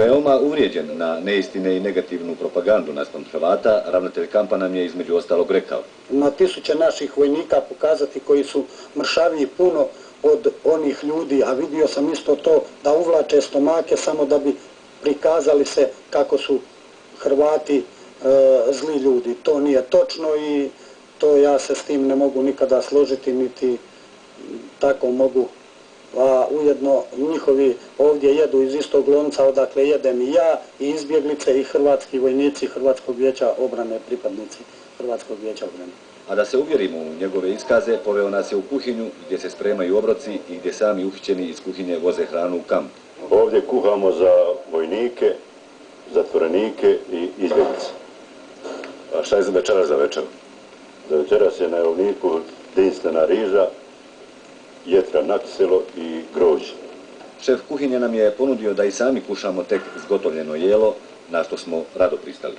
Veoma uvrijeđen na neistine i negativnu propagandu naspram Hrvata, ravnatelj kampa nam je između ostalog rekao: na tisuće naših vojnika pokazati koji su mršaviji puno od onih ljudi, a vidio sam isto to da uvlače stomake samo da bi prikazali se kako su Hrvati zli ljudi. To nije točno i to ja se s tim ne mogu nikada složiti, niti tako mogu. A ujedno njihovi ovdje jedu iz istog lonca odakle jedem i ja, i izbjeglice, i hrvatski vojnici Hrvatskog vijeća obrane, pripadnici Hrvatskog vijeća obrane. A da se uvjerimo u njegove iskaze, poveo nas je u kuhinju gdje se spremaju obroci i gdje sami uhićeni iz kuhinje voze hranu u kamp. Ovdje kuhamo za vojnike, zatvorenike i izbjeglice. A šta je za večeras za večer? Za večeras je na jelovniku jedinstvena riža, jetra na kiselo i grožđe. Šef kuhinje nam je ponudio da i sami kušamo tek zgotovljeno jelo, na što smo rado pristali.